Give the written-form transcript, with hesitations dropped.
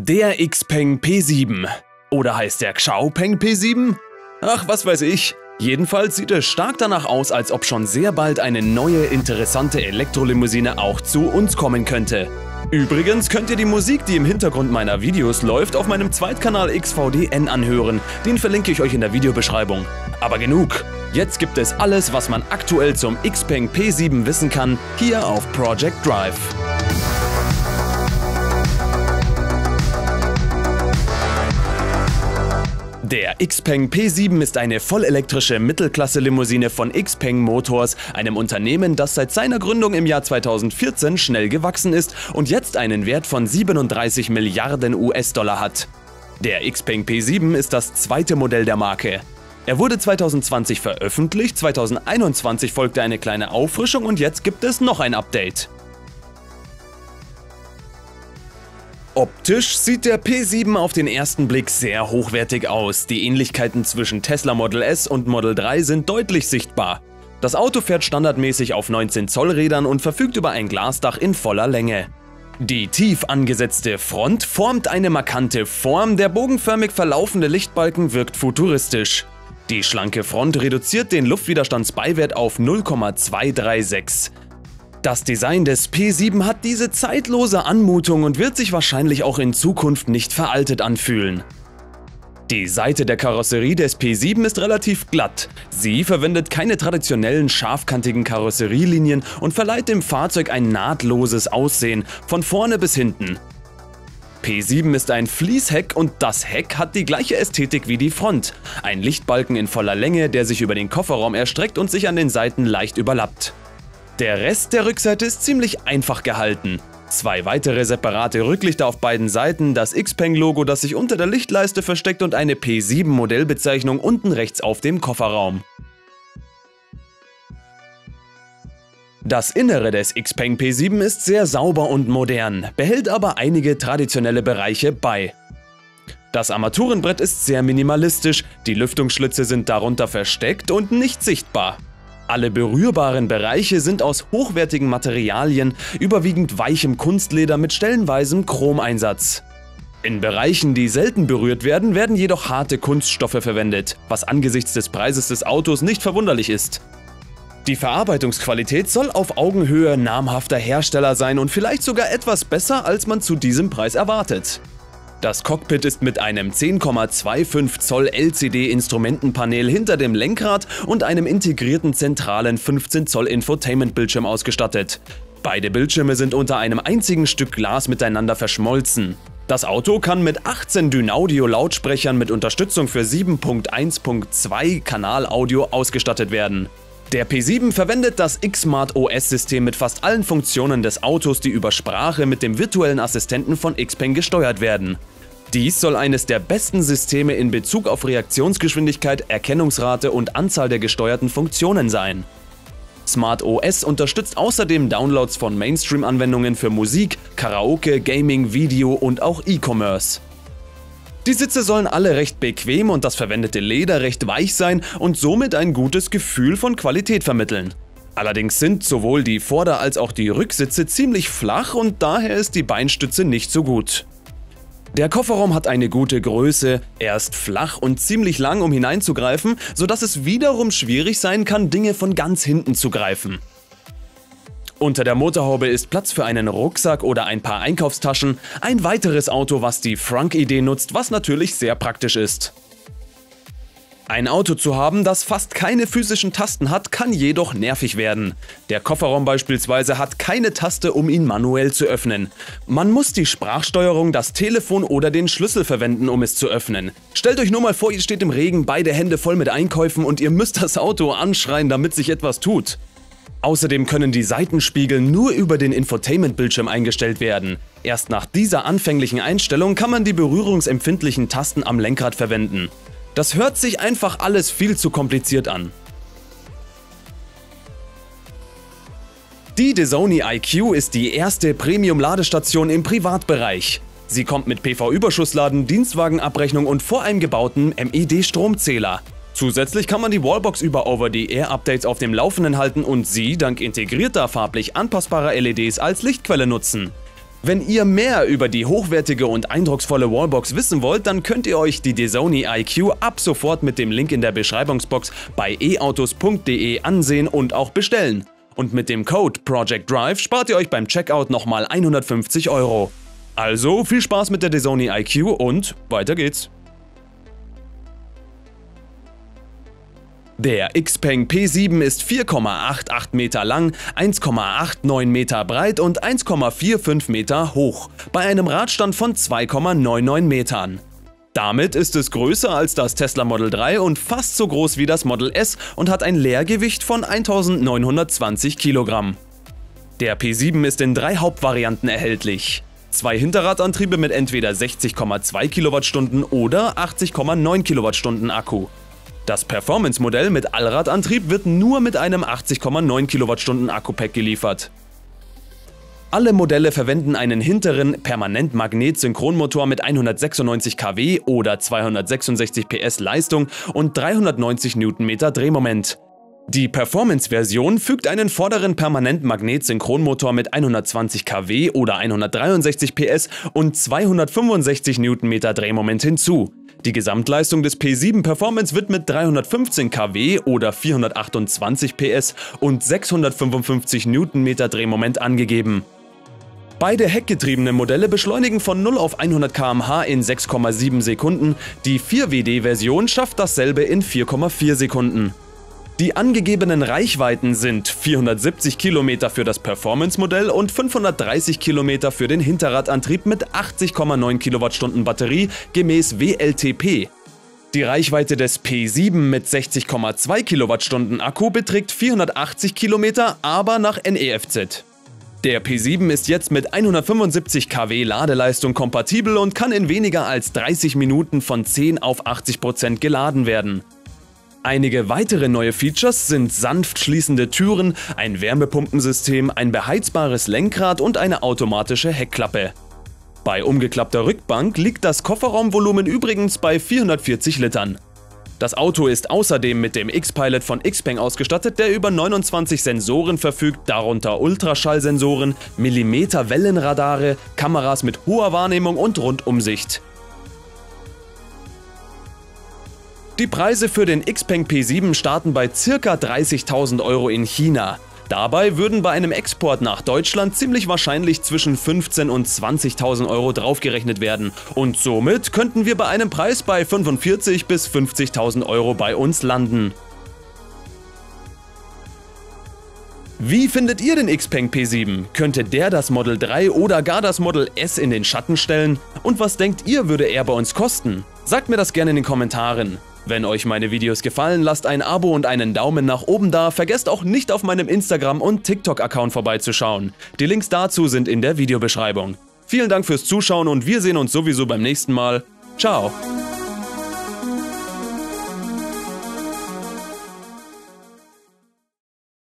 Der Xpeng P7. Oder heißt der Xiaopeng P7? Ach, was weiß ich. Jedenfalls sieht es stark danach aus, als ob schon sehr bald eine neue, interessante Elektrolimousine auch zu uns kommen könnte. Übrigens könnt ihr die Musik, die im Hintergrund meiner Videos läuft, auf meinem Zweitkanal XVDN anhören. Den verlinke ich euch in der Videobeschreibung. Aber genug! Jetzt gibt es alles, was man aktuell zum Xpeng P7 wissen kann, hier auf Project Drive. Der Xpeng P7 ist eine vollelektrische Mittelklasse-Limousine von Xpeng Motors, einem Unternehmen, das seit seiner Gründung im Jahr 2014 schnell gewachsen ist und jetzt einen Wert von 37 Milliarden US-Dollar hat. Der Xpeng P7 ist das zweite Modell der Marke. Er wurde 2020 veröffentlicht, 2021 folgte eine kleine Auffrischung und jetzt gibt es noch ein Update. Optisch sieht der P7 auf den ersten Blick sehr hochwertig aus. Die Ähnlichkeiten zwischen Tesla Model S und Model 3 sind deutlich sichtbar. Das Auto fährt standardmäßig auf 19 Zoll Rädern und verfügt über ein Glasdach in voller Länge. Die tief angesetzte Front formt eine markante Form, der bogenförmig verlaufende Lichtbalken wirkt futuristisch. Die schlanke Front reduziert den Luftwiderstandsbeiwert auf 0,236. Das Design des P7 hat diese zeitlose Anmutung und wird sich wahrscheinlich auch in Zukunft nicht veraltet anfühlen. Die Seite der Karosserie des P7 ist relativ glatt. Sie verwendet keine traditionellen scharfkantigen Karosserielinien und verleiht dem Fahrzeug ein nahtloses Aussehen, von vorne bis hinten. P7 ist ein Fließheck und das Heck hat die gleiche Ästhetik wie die Front. Ein Lichtbalken in voller Länge, der sich über den Kofferraum erstreckt und sich an den Seiten leicht überlappt. Der Rest der Rückseite ist ziemlich einfach gehalten. Zwei weitere separate Rücklichter auf beiden Seiten, das Xpeng-Logo, das sich unter der Lichtleiste versteckt und eine P7-Modellbezeichnung unten rechts auf dem Kofferraum. Das Innere des Xpeng P7 ist sehr sauber und modern, behält aber einige traditionelle Bereiche bei. Das Armaturenbrett ist sehr minimalistisch, die Lüftungsschlitze sind darunter versteckt und nicht sichtbar. Alle berührbaren Bereiche sind aus hochwertigen Materialien, überwiegend weichem Kunstleder mit stellenweisem Chromeinsatz. In Bereichen, die selten berührt werden, werden jedoch harte Kunststoffe verwendet, was angesichts des Preises des Autos nicht verwunderlich ist. Die Verarbeitungsqualität soll auf Augenhöhe namhafter Hersteller sein und vielleicht sogar etwas besser, als man zu diesem Preis erwartet. Das Cockpit ist mit einem 10,25 Zoll LCD-Instrumentenpanel hinter dem Lenkrad und einem integrierten zentralen 15 Zoll Infotainment-Bildschirm ausgestattet. Beide Bildschirme sind unter einem einzigen Stück Glas miteinander verschmolzen. Das Auto kann mit 18 Dynaudio-Lautsprechern mit Unterstützung für 7.1.2 Kanal-Audio ausgestattet werden. Der P7 verwendet das Xmart OS-System mit fast allen Funktionen des Autos, die über Sprache mit dem virtuellen Assistenten von Xpeng gesteuert werden. Dies soll eines der besten Systeme in Bezug auf Reaktionsgeschwindigkeit, Erkennungsrate und Anzahl der gesteuerten Funktionen sein. Smart OS unterstützt außerdem Downloads von Mainstream-Anwendungen für Musik, Karaoke, Gaming, Video und auch E-Commerce. Die Sitze sollen alle recht bequem und das verwendete Leder recht weich sein und somit ein gutes Gefühl von Qualität vermitteln. Allerdings sind sowohl die Vorder- als auch die Rücksitze ziemlich flach und daher ist die Beinstütze nicht so gut. Der Kofferraum hat eine gute Größe, er ist flach und ziemlich lang, um hineinzugreifen, sodass es wiederum schwierig sein kann, Dinge von ganz hinten zu greifen. Unter der Motorhaube ist Platz für einen Rucksack oder ein paar Einkaufstaschen, ein weiteres Auto, was die Frunk-Idee nutzt, was natürlich sehr praktisch ist. Ein Auto zu haben, das fast keine physischen Tasten hat, kann jedoch nervig werden. Der Kofferraum beispielsweise hat keine Taste, um ihn manuell zu öffnen. Man muss die Sprachsteuerung, das Telefon oder den Schlüssel verwenden, um es zu öffnen. Stellt euch nur mal vor, ihr steht im Regen, beide Hände voll mit Einkäufen und ihr müsst das Auto anschreien, damit sich etwas tut. Außerdem können die Seitenspiegel nur über den Infotainment-Bildschirm eingestellt werden. Erst nach dieser anfänglichen Einstellung kann man die berührungsempfindlichen Tasten am Lenkrad verwenden. Das hört sich einfach alles viel zu kompliziert an. Die DAZONI IQ ist die erste Premium-Ladestation im Privatbereich. Sie kommt mit PV-Überschussladen, Dienstwagenabrechnung und voreingebautem MED-Stromzähler. Zusätzlich kann man die Wallbox über Over-the-Air-Updates auf dem Laufenden halten und sie dank integrierter farblich anpassbarer LEDs als Lichtquelle nutzen. Wenn ihr mehr über die hochwertige und eindrucksvolle Wallbox wissen wollt, dann könnt ihr euch die Dezoni IQ ab sofort mit dem Link in der Beschreibungsbox bei eautos.de ansehen und auch bestellen. Und mit dem Code PROJECTDRIVE spart ihr euch beim Checkout nochmal 150 €. Also viel Spaß mit der Dezoni IQ und weiter geht's. Der XPeng P7 ist 4,88 Meter lang, 1,89 Meter breit und 1,45 Meter hoch, bei einem Radstand von 2,99 Metern. Damit ist es größer als das Tesla Model 3 und fast so groß wie das Model S und hat ein Leergewicht von 1920 Kilogramm. Der P7 ist in 3 Hauptvarianten erhältlich. 2 Hinterradantriebe mit entweder 60,2 Kilowattstunden oder 80,9 Kilowattstunden Akku. Das Performance-Modell mit Allradantrieb wird nur mit einem 80,9 Kilowattstunden Akku-Pack geliefert. Alle Modelle verwenden einen hinteren Permanent-Magnet-Synchronmotor mit 196 kW oder 266 PS Leistung und 390 Newtonmeter Drehmoment. Die Performance-Version fügt einen vorderen Permanent-Magnet-Synchronmotor mit 120 kW oder 163 PS und 265 Newtonmeter Drehmoment hinzu. Die Gesamtleistung des P7 Performance wird mit 315 kW oder 428 PS und 655 Newtonmeter Drehmoment angegeben. Beide heckgetriebenen Modelle beschleunigen von 0 auf 100 km/h in 6,7 Sekunden, die 4WD-Version schafft dasselbe in 4,4 Sekunden. Die angegebenen Reichweiten sind 470 Kilometer für das Performance-Modell und 530 Kilometer für den Hinterradantrieb mit 80,9 Kilowattstunden Batterie gemäß WLTP. Die Reichweite des P7 mit 60,2 Kilowattstunden Akku beträgt 480 Kilometer, aber nach NEFZ. Der P7 ist jetzt mit 175 kW Ladeleistung kompatibel und kann in weniger als 30 Minuten von 10 auf 80% geladen werden. Einige weitere neue Features sind sanft schließende Türen, ein Wärmepumpensystem, ein beheizbares Lenkrad und eine automatische Heckklappe. Bei umgeklappter Rückbank liegt das Kofferraumvolumen übrigens bei 440 Litern. Das Auto ist außerdem mit dem X-Pilot von XPeng ausgestattet, der über 29 Sensoren verfügt, darunter Ultraschallsensoren, Millimeter-Wellenradare, Kameras mit hoher Wahrnehmung und Rundumsicht. Die Preise für den XPeng P7 starten bei ca. 30.000 € in China. Dabei würden bei einem Export nach Deutschland ziemlich wahrscheinlich zwischen 15.000 und 20.000 € draufgerechnet werden und somit könnten wir bei einem Preis bei 45.000 bis 50.000 € bei uns landen. Wie findet ihr den XPeng P7? Könnte der das Model 3 oder gar das Model S in den Schatten stellen? Und was denkt ihr, würde er bei uns kosten? Sagt mir das gerne in den Kommentaren. Wenn euch meine Videos gefallen, lasst ein Abo und einen Daumen nach oben da, vergesst auch nicht auf meinem Instagram- und TikTok-Account vorbeizuschauen. Die Links dazu sind in der Videobeschreibung. Vielen Dank fürs Zuschauen und wir sehen uns sowieso beim nächsten Mal. Ciao!